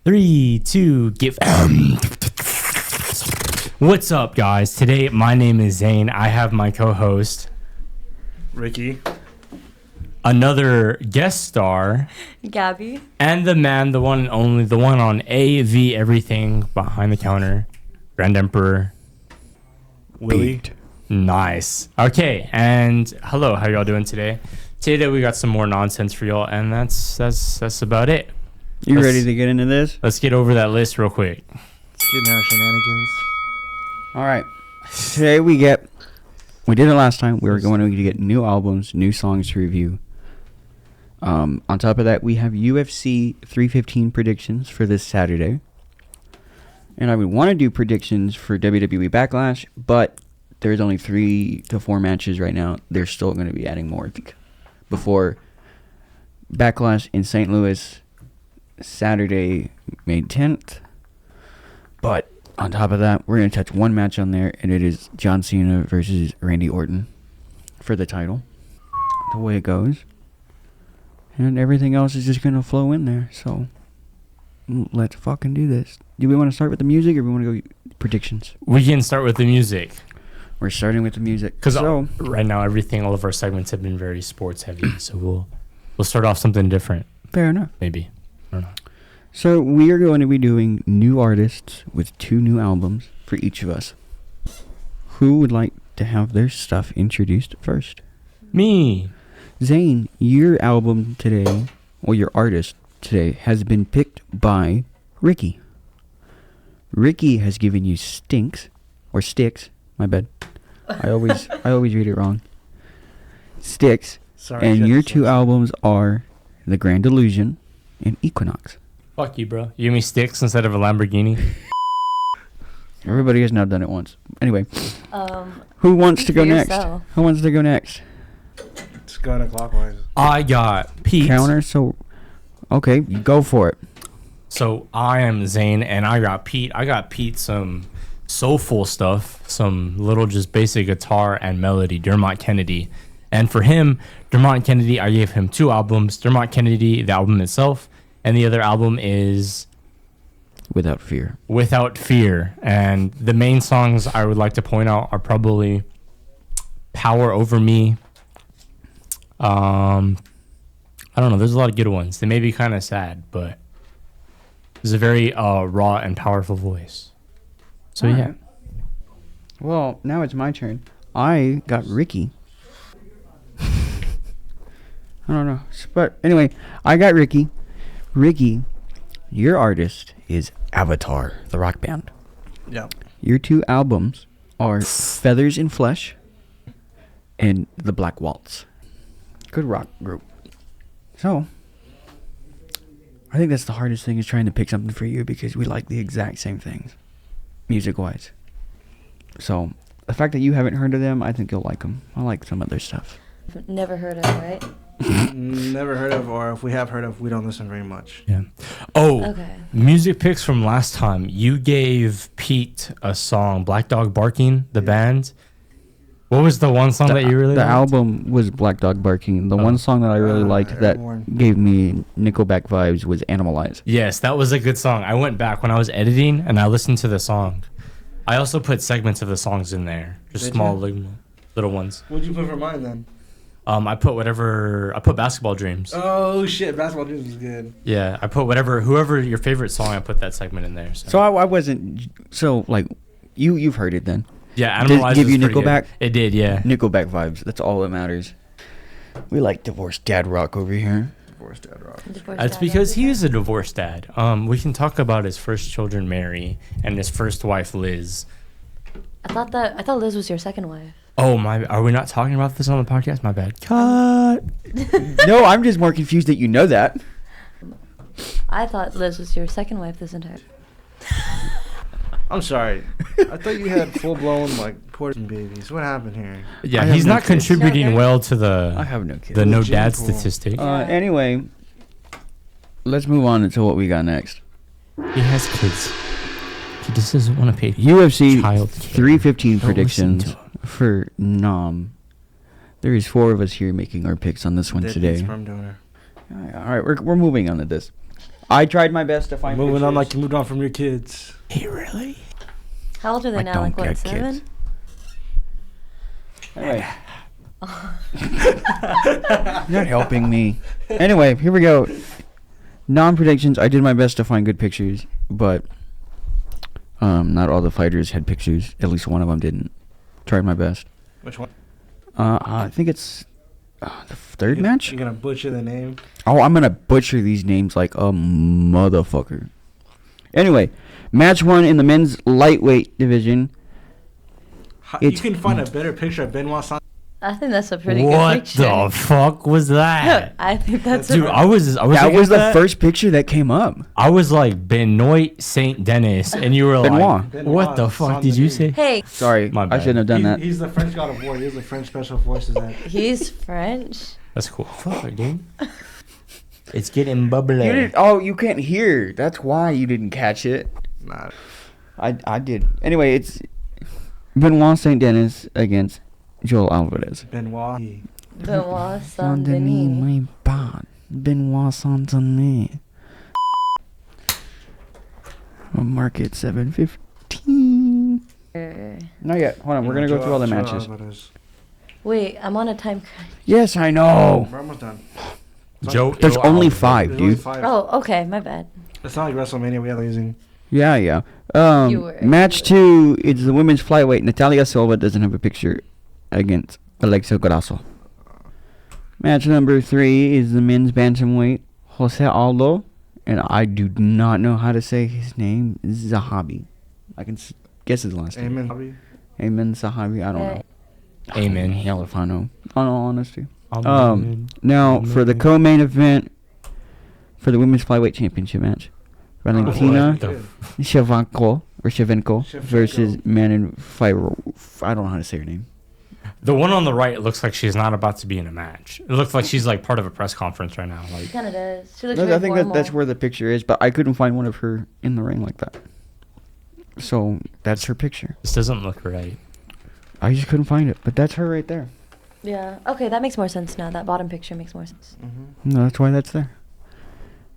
3, 2, give. What's up, guys? Today, my name is Zayn. I have my co-host, Ricky. Another guest star, Gabby. and the man, the one and only, the one on AV everything behind the counter, Grand Emperor Willie. Nice. Okay, and hello, how y'all doing today? Today we got some more nonsense for y'all, and that's about it. You ready to get into this? Let's get over that list real quick. Let's get into our shenanigans. All right. Today we did it last time. We were going to get new albums, new songs to review. On top of that, we have UFC 315 predictions for this Saturday. And I would want to do predictions for WWE Backlash, but there's only 3 to 4 matches right now. They're still going to be adding more before Backlash in St. Louis, Saturday, May 10th. But on top of that, we're going to touch one match on there, and it is John Cena versus Randy Orton for the title. The way it goes. And everything else is just going to flow in there. So, let's fucking do this. Do we want to start with the music, or we want to go predictions? We can start with the music. We're starting with the music. Because right now, all of our segments have been very sports heavy. So we'll start off something different. Fair enough. Maybe. I don't know. So we are going to be doing new artists with 2 new albums for each of us. Who would like to have their stuff introduced first? Me. Zayn, your album today, or your artist today, has been picked by Ricky. Ricky has given you Sticks. My bad. I always read it wrong. Sticks. Sorry. And your 2 albums are The Grand Illusion and Equinox. Fuck you, bro. You give me Sticks instead of a Lamborghini. Everybody has now done it once. Anyway, who wants to go next? Yourself. Who wants to go next? It's going clockwise. I got Pete. Counter. So, okay, you go for it. So I am Zayn, and I got Pete. I got Pete some soulful stuff, some little just basic guitar and melody, Dermot Kennedy. And for him, Dermot Kennedy, I gave him 2 albums. Dermot Kennedy, the album itself, and the other album is Without Fear. Without Fear. And the main songs I would like to point out are probably Power Over Me. I don't know. There's a lot of good ones. They may be kind of sad, but there's a very raw and powerful voice. So, All yeah. right. Well, now it's my turn. I got Ricky. I don't know. But anyway, I got Ricky. Ricky, your artist is Avatar, the rock band. Yeah. Your 2 albums are Feathers in Flesh and The Black Waltz. Good rock group. So, I think that's the hardest thing, is trying to pick something for you, because we like the exact same things, music-wise. So, the fact that you haven't heard of them, I think you'll like them. I like some of their stuff. Never heard of, right? Never heard of, or if we have heard of, we don't listen very much. Yeah. Oh, Okay. music picks from last time. You gave Pete a song, Black Dog Barking, the band. What was the one song that you really liked? The album was Black Dog Barking. The one song that I really liked that gave me Nickelback vibes was Animalize. Yes, that was a good song. I went back when I was editing and I listened to the song. I also put segments of the songs in there, just Did small you? little ones. What'd you put for mine then? I put Basketball Dreams. Oh shit, Basketball Dreams is good. Yeah, I put whoever your favorite song, I put that segment in there. So I wasn't, so like, you've heard it then. Yeah, Did it Animalize give you was pretty Nickelback? good. It did, yeah. Nickelback vibes. That's all that matters. We like divorced dad rock over here. Divorced Dad Rock. That's because he is a divorced dad. We can talk about his first children, Mary, and his first wife, Liz. I thought Liz was your second wife. Oh my! Are we not talking about this on the podcast? My bad. Cut. No, I'm just more confused that you know that. I thought Liz was your second wife this entire. I'm sorry. I thought you had full blown like Puerto Rican babies. What happened here? Yeah, I have he's no not kids. contributing Okay. well to I have no kids. the no Gene dad pool. statistic. Anyway, let's move on to what we got next. He has kids. He just doesn't want to pay UFC child care. 315 Don't listen predictions to him. for Nom. There is 4 of us here making our picks on this one Deadbeat today. sperm donor. All right, we're moving on to this. I tried my best to find Moving on pictures. like you moved on from your kids. Hey, really? How old are they I now? don't Like what, get 7? kids. Anyway. You're not helping me. Anyway, here we go. Non-predictions. I did my best to find good pictures, but not all the fighters had pictures. At least one of them didn't. Tried my best. Which one? I think it's the third match. You're gonna butcher the name. Oh, I'm gonna butcher these names like a motherfucker. Anyway, match 1 in the men's lightweight division. You It's- can find a better picture of Benoit Saint. I think that's a pretty good What picture. the fuck was that? I think that's Dude, I was That looking was at the first picture that came up. I was like Benoit Saint Denis, and you were Benoit. like, "What the fuck did you say?" Hey, Sorry, My I bad. shouldn't have done that. He's the French God of War. He's the French Special Forces. he's French. That's cool. Fuck, dude. It's getting bubbly. You can't hear. That's why you didn't catch it. Nah. I did. Anyway, it's Benoit Saint Denis against Joel Alvarez. Benoit. Benoit Saint Denis. my bad. Benoit Saint Denis. I'll mark it 7:15. Not yet. Hold on. We're gonna go through all the matches. Wait, I'm on a time crunch. Yes, I know. We're almost done. Joe. There's only Alvarez. 5, There's only dude. 5. Oh, okay, my bad. It's not like WrestleMania we are using. Yeah. You were- Match 2 is the women's flyweight. Natalia Silva doesn't have a picture against Alexa Grasso. Match number 3 is the men's bantamweight. Jose Aldo, and I do not know how to say his name. Zahabi. I can guess his last name. Amen. Amen Zahabi. I don't know. Amen. Hell if I know. In all honesty. Amen. Now for the co-main event for the women's flyweight championship match, Valentina What the Shevchenko versus Manon Firo. I don't know how to say her name. The one on the right looks like she's not about to be in a match. It looks like she's like part of a press conference right now. She Like, kind of does. She looks No, very I think formal. that's where the picture is, but I couldn't find one of her in the ring like that. So that's her picture. this doesn't look right. I just couldn't find it, but that's her right there. Yeah. Okay, that makes more sense now. That bottom picture makes more sense. No, that's why that's there.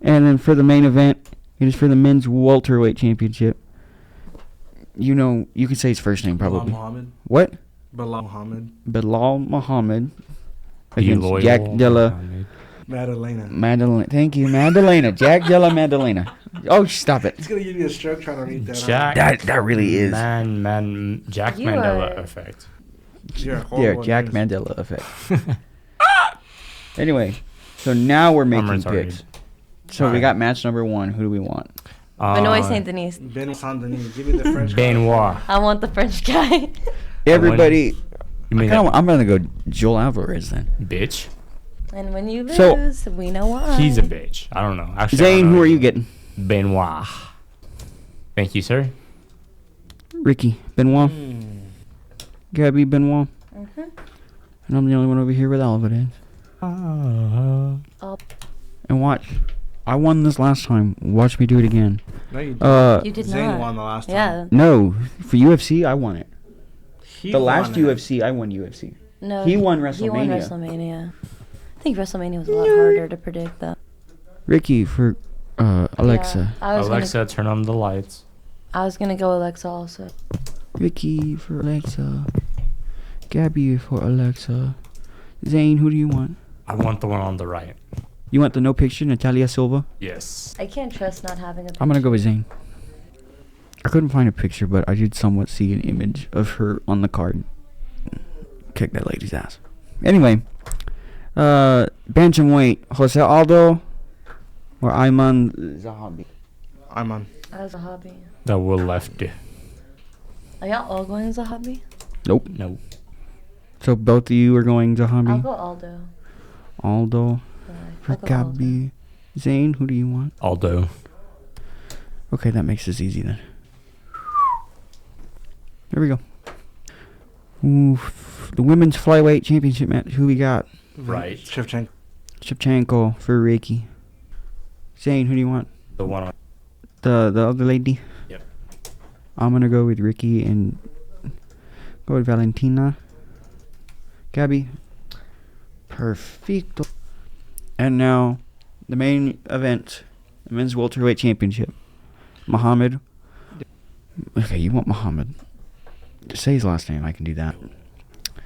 And then for the main event, it is for the men's welterweight championship. You know, you can say his first name probably. Muhammad. What? Bilal Muhammad. Bilal Muhammad Be against loyal. Jack Della Madalena. Madalena. Thank you, Madalena. Jack Della Madalena. Oh, stop it. He's gonna give you a stroke trying to read that. Jack. That really is. Jack You Mandela are- effect. You're Yeah, horrible Jack at this. Mandela effect. Anyway, so now we're I'm making retarded. picks. So we Alright. got match number 1. Who do we want? Benoit Saint Denis. Benoit Saint Denis. Give me the French. Benoit. I want the French guy. Everybody. You mean I'm gonna go Joel Alvarez then. bitch? And when you So- lose, we know why. He's a bitch. I don't know. Actually, I don't Zayn, know who are you either. getting? Benoit. Thank you, sir. Ricky Benoit, Gabby Benoit, Mhm. and I'm the only one over here with Alvarez. Oh, And watch, I won this last time. Watch me do it again. No, you didn't. you did Zayn not. won the last time. Yeah. No, for UFC, I won it. He The last won it. UFC, I won UFC. No. He won He won WrestleMania. WrestleMania. I think WrestleMania was a lot harder to predict, though. Ricky for Alexa. Yeah, I was Alexa, turn on the lights. I was gonna go Alexa also. Ricky for Alexa. Gabby for Alexa. Zayn, who do you want? I want the one on the right. You want the no picture, Natalia Silva? Yes. I can't trust not having a. I'm gonna go with Zayn. I couldn't find a picture, but I did somewhat see an image of her on the card. Kick that lady's ass. Anyway, bantamweight, Jose Aldo or Ayman Zahabi. I'm on. As a hobby. That will left. Are y'all all going as a hobby? Nope. No. So both of you are going I'll Zahabi. go Aldo. Aldo for I'll go Aldo. Gabby. Zayn, who do you want? Aldo. Okay, that makes this easy then. There we go. Oof. The women's flyweight championship match. Who we got? Right. Shevchenko. Shevchenko for Ricky. Zayn, who do you want? The one on. The other lady? Yep. I'm gonna go with Ricky and go with Valentina. Gabby. Perfecto. And now the main event the men's welterweight championship. Muhammad. Okay, you want Muhammad. Just say his last name. I can do that.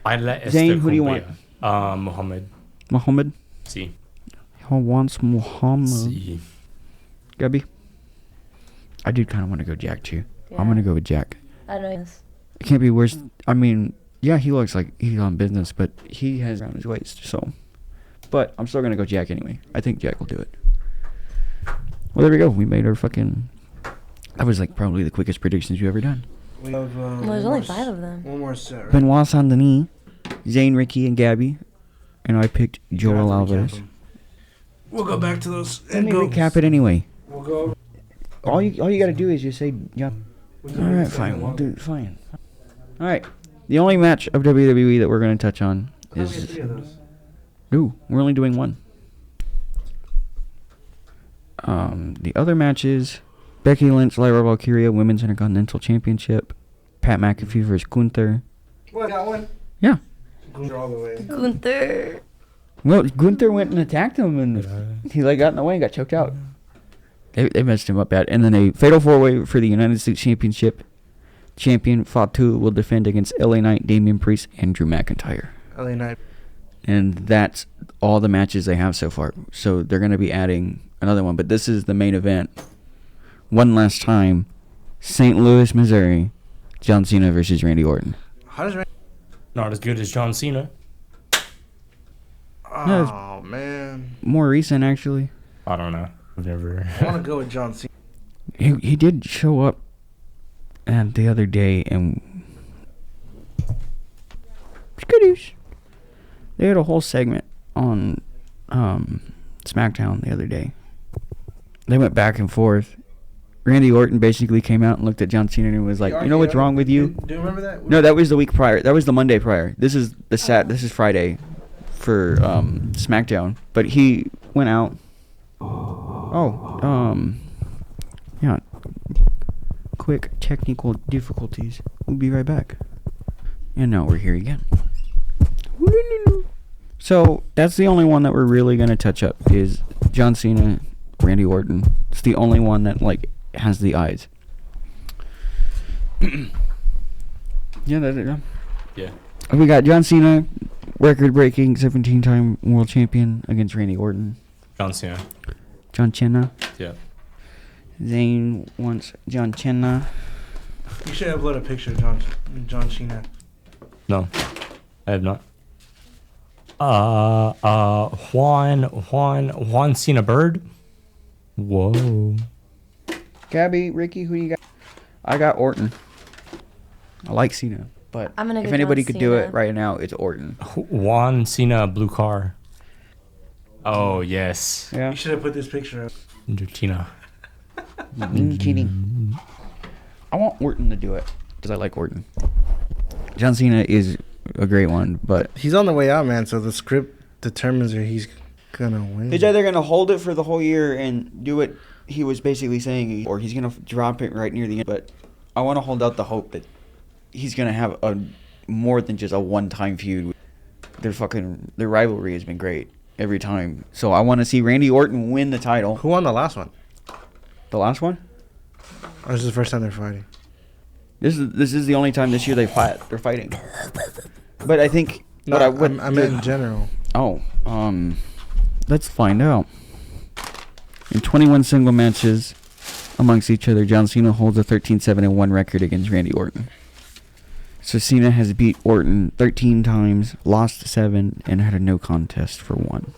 Zayn, who do you want? Muhammad. Muhammad? Si. He wants Muhammad. Si. Gabby? I do kind of want to go Jack, too. Yeah. I'm going to go with Jack. I don't know. It can't be worse. I mean, yeah, he looks like he's on business, but he has around his waist, so. But I'm still going to go Jack anyway. I think Jack will do it. Well, there we go. We made our fucking... That was like probably the quickest predictions you've ever done. We have, Well, there's only 5 of them. One more set, right? Benoit Saint-Denis, Zayn, Ricky, and Gabby. And I picked Joel Alvarez. We'll go back to those. Let me recap it anyway. We'll go. All you gotta do is just say, yeah. We'll Alright, fine. We'll do it. Fine. Alright. The only match of WWE that we're gonna touch on is... 3 of those. Ooh, we're only doing 1. The other matches... Becky Lynch, Lyra Valkyria, Women's Intercontinental Championship. Pat McAfee versus Gunther. What, got one? Yeah. Gunther all the way. Gunther. Well, Gunther went and attacked him, and he got in the way and got choked out. They messed him up bad. And then a fatal 4-way for the United States Championship. Champion Fatu will defend against LA Knight, Damian Priest, and Drew McIntyre. LA Knight. And that's all the matches they have so far. So they're going to be adding another one. But this is the main event. One last time. St. Louis, Missouri. John Cena versus Randy Orton. How does Randy... Not as good as John Cena. Oh, man. More recent, actually. I don't know. I've never. I want to go with John Cena. He did show up the other day and... Skadoosh. They had a whole segment on SmackDown the other day. They went back and forth. Randy Orton basically came out and looked at John Cena and was like, "You know what's wrong with you?" Do you remember that? No, that was the week prior. That was the Monday prior. This is This is Friday for SmackDown. But he went out. Yeah. Quick technical difficulties. We'll be right back. And now we're here again. So that's the only one that we're really gonna touch up is John Cena, Randy Orton. It's the only one that has the eyes. Yeah. We got John Cena, record-breaking 17-time world champion against Randy Orton. John Cena. John Cena. Yeah. Zayn wants John Cena. You should upload a picture of John Cena. No, I have not. Juan Cena Bird. Whoa. Gabby, Ricky, who you got? I got Orton. I like Cena, but I'm gonna if go anybody John could do Cena. it right now, it's Orton. Juan Cena Blue Car. Oh, yes. Yeah. You should have put this picture up. Cena. Kidding. I want Orton to do it because I like Orton. John Cena is a great one, but He's on the way out, man, so the script determines if he's going to win. he's either going to hold it for the whole year and do what he was basically saying, or he's going to drop it right near the end. But I want to hold out the hope that he's going to have a more than just a one-time feud. Their rivalry has been great every time. So I want to see Randy Orton win the title. Who won the last one? The last one? Or is this the first time they're fighting? This is the only time this year they're fighting. But I think No, I meant in general. Let's find out. In 21 single matches amongst each other, John Cena holds a 13-7-1 record against Randy Orton. So Cena has beat Orton 13 times, lost 7, and had a no contest for 1.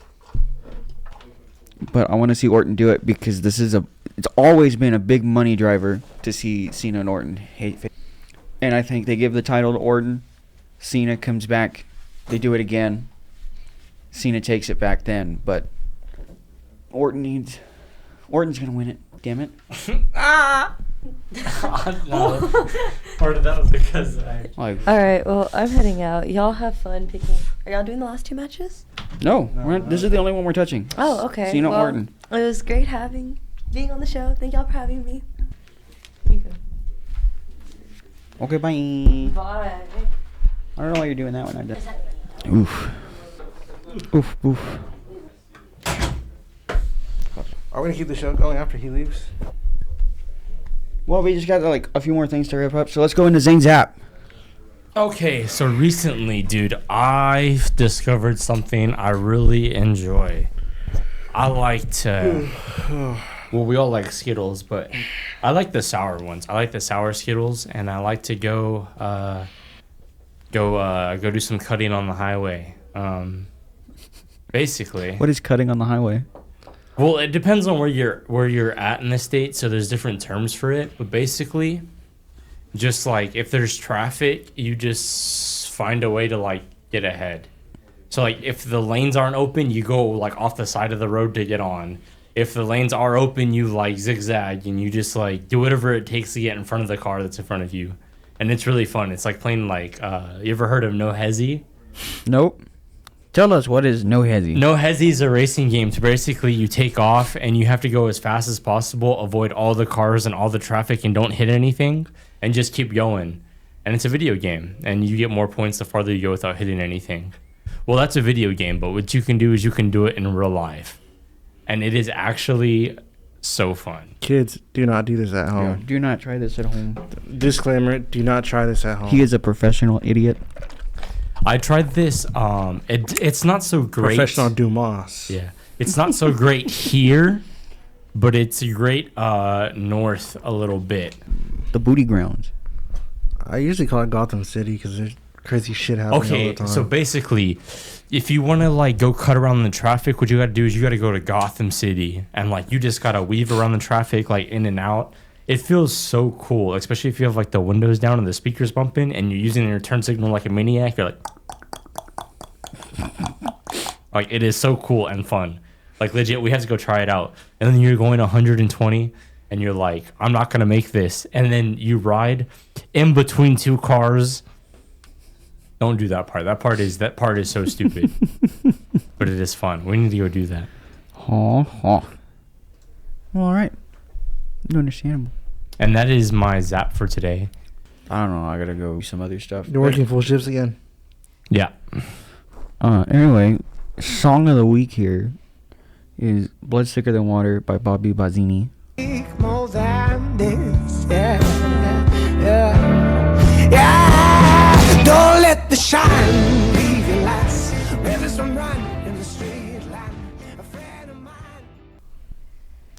But I want to see Orton do it because it's always been a big money driver to see Cena and Orton hate. And I think they give the title to Orton. Cena comes back. They do it again. Cena takes it back then. But Orton's going to win it. Damn it. No. Part of that was because All right, well, I'm heading out. Y'all have fun picking. Are y'all doing the last 2 matches? No, this is the only one we're touching. Oh, okay. Cena, well, Orton. It was great being on the show. Thank y'all for having me. You go. Okay, bye. Bye. I don't know why you're doing that one. I did. Oof. Oof. Are we gonna keep the show going after he leaves? Well, we just got like a few more things to wrap up, so let's go into Zayn's app. Okay, so recently, dude, I've discovered something I really enjoy. I like to. Well, we all like Skittles, but I like the sour ones. I like the sour Skittles, and I like to go do some cutting on the highway. Basically. What is cutting on the highway? Well, it depends on where you're at in the state, so there's different terms for it. But basically, just like if there's traffic, you just find a way to like get ahead. So like if the lanes aren't open, you go like off the side of the road to get on. If the lanes are open, you like zigzag and you just like do whatever it takes to get in front of the car that's in front of you. And it's really fun. It's like playing like you ever heard of No Hezzy? Nope. Tell us, what is No Hezzy? No Hezzy is a racing game. So basically you take off and you have to go as fast as possible, avoid all the cars and all the traffic and don't hit anything and just keep going. And it's a video game and you get more points the farther you go without hitting anything. Well, that's a video game, but what you can do is you can do it in real life. And it is actually so fun. Kids, do not do this at home. Yeah, do not try this at home. Disclaimer, do not try this at home. He is a professional idiot. I tried this. It's not so great. Professional Dumas. Yeah. It's not so great here, but it's great north a little bit. The booty grounds. I usually call it Gotham City because there's crazy shit happening all the time. So basically, if you want to like go cut around the traffic, what you got to do is you got to go to Gotham City and like you just got to weave around the traffic like in and out. It feels so cool, especially if you have like the windows down and the speakers bumping and you're using your turn signal like a maniac. You're like it is so cool and fun. Like legit, we have to go try it out. And then you're going 120 and you're like, I'm not going to make this. And then you ride in between two cars. Don't do that part. That part is so stupid. But it is fun. We need to go do that. Well, all right. Understandable. And that is my zap for today. I don't know. I gotta go do some other stuff. You're working full shifts again? Yeah. Anyway, song of the week here is Blood Thicker Than Water by Bobby Bazzini. More than this, yeah. Don't let the shine leave your last. Whether some run in the street line, a friend of mine.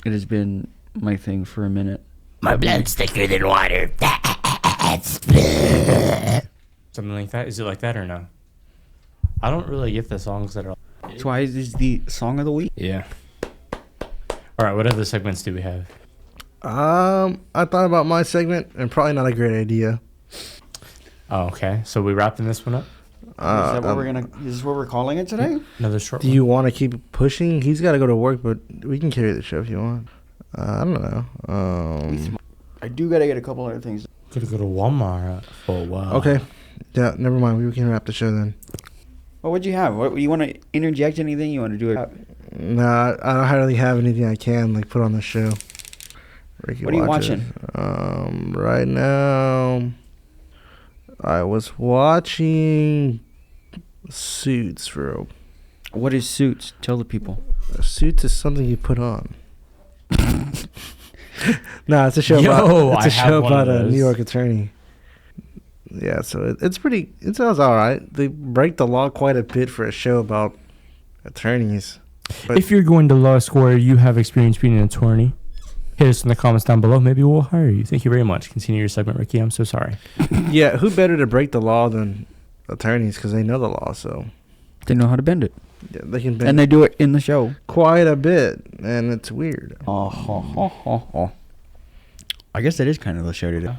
It has been my thing for a minute. My blood's thicker than water. Something like that. Is it like that or no? I don't really get the songs that are. That's why this is the song of the week. Yeah. All right. What other segments do we have? I thought about my segment and probably not a great idea. Oh, okay. So we wrapping this one up. Is this what we're calling it today? Another short. Do you want to keep pushing? He's got to go to work, but we can carry the show if you want. I don't know. I do gotta get a couple other things. Gotta go to Walmart for a while. Okay. Yeah, never mind. We can wrap the show then. Well, what'd you have? What you want to interject anything? You want to do it? Nah, I don't hardly have anything I can like put on the show. Ricky, what are you watching? Right now, I was watching Suits, bro. What is Suits? Tell the people. Suits is something you put on. No, it's a show about a New York attorney. Yeah, so it sounds all right. They break the law quite a bit for a show about attorneys. But If you're going to law school or you have experience being an attorney, hit us in the comments down below. Maybe we'll hire you. Thank you very much. Continue your segment, Ricky. I'm so sorry. yeah, who better to break the law than attorneys because they know the law, so They know how to bend it. yeah, they can bend And they do it in the show. quite a bit, and it's weird. I guess that is kind of the show today.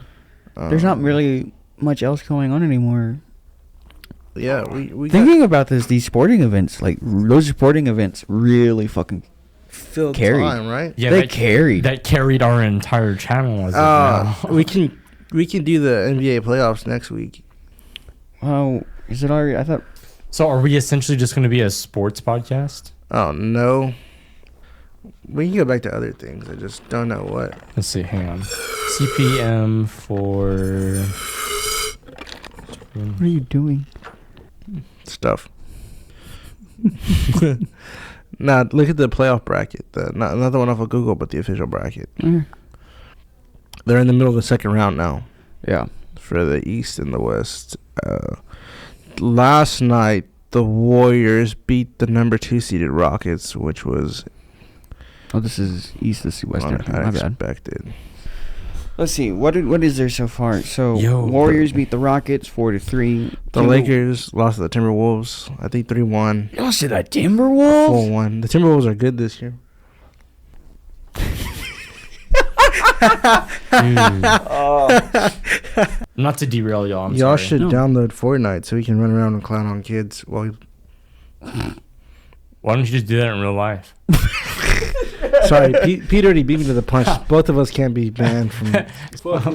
Um, There's not really much else going on anymore. Yeah, we Thinking about these sporting events, like those sporting events really fucking filled carried. time, right? Yeah, they carried. That carried our entire channel. As of now. We can do the NBA playoffs next week. Oh, is it already? I thought. So are we essentially just going to be a sports podcast? Oh no, we can go back to other things. I just don't know what. Let's see. Hang on. CPM for. What are you doing? Stuff. Nah, look at the playoff bracket. Not the one off of Google, but the official bracket. Mm. They're in the middle of the second round now. Yeah. For the East and the West. Last night, the Warriors beat the number 2 seeded Rockets, which was... Oh, this is East, this is West. My bad. Unexpected. Let's see. What is there so far? So, Warriors beat the Rockets 4-3. The Lakers lost to the Timberwolves. I think 3-1. Lost to the Timberwolves? 4-1. The Timberwolves are good this year. Not to derail y'all. Y'all should download Fortnite so we can run around and clown on kids. Why don't you just do that in real life? Sorry, Pete already beat me to the punch. Both of us can't be banned from...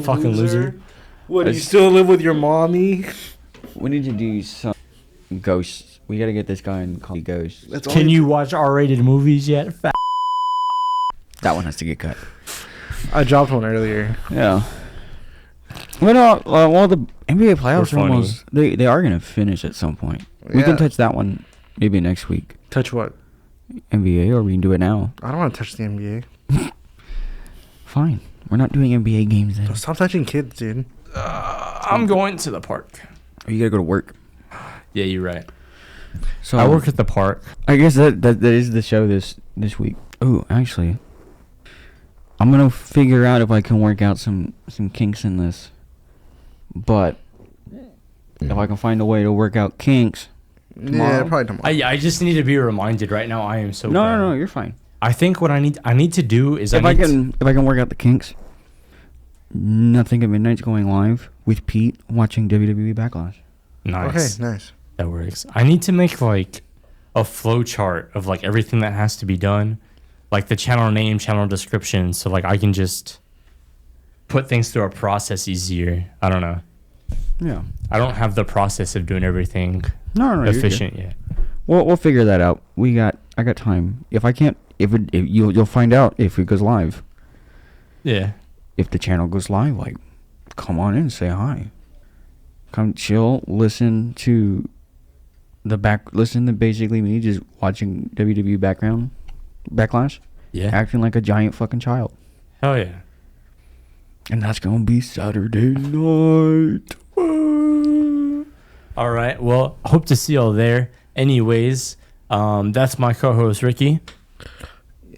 Fucking loser. What, do you still live with your mommy? We need to do some ghosts. We gotta get this guy and call Ghosts. Can you watch R-rated movies yet? That one has to get cut. I dropped one earlier. Yeah. Well, the NBA playoffs are almost... They are gonna finish at some point. We can touch that one maybe next week. Touch what? NBA, or we can do it now. I don't want to touch the NBA. Fine. We're not doing NBA games then. Stop touching kids, dude. I'm going to the park. Or you gotta go to work. Yeah, you're right. So I work at the park. I guess that is the show this week. Oh, actually, I'm gonna figure out if I can work out some kinks in this. But if I can find a way to work out kinks tomorrow. Yeah, probably tomorrow. I just need to be reminded right now. I am so bad. No, you're fine. I think what I need to do is if I can work out the kinks. Nothing at Midnight's going live with Pete watching WWE Backlash. Nice. Okay, nice. That works. I need to make like a flow chart of like everything that has to be done, like the channel name, channel description, so like I can just put things through a process easier. I don't know. Yeah. I don't have the process of doing everything efficient yet. We'll figure that out. I got time. If I can't, you'll find out if it goes live. Yeah. If the channel goes live, like, come on in, say hi. Come chill, listen to basically me just watching WWE Backlash. Yeah. Acting like a giant fucking child. Hell yeah. And that's gonna be Saturday night. All right. Well, hope to see y'all there. Anyways, that's my co-host Ricky.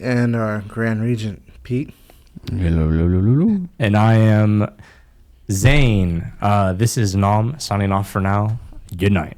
And our Grand Regent Pete. Hello. And I am Zayn. This is Nom signing off for now. Good night.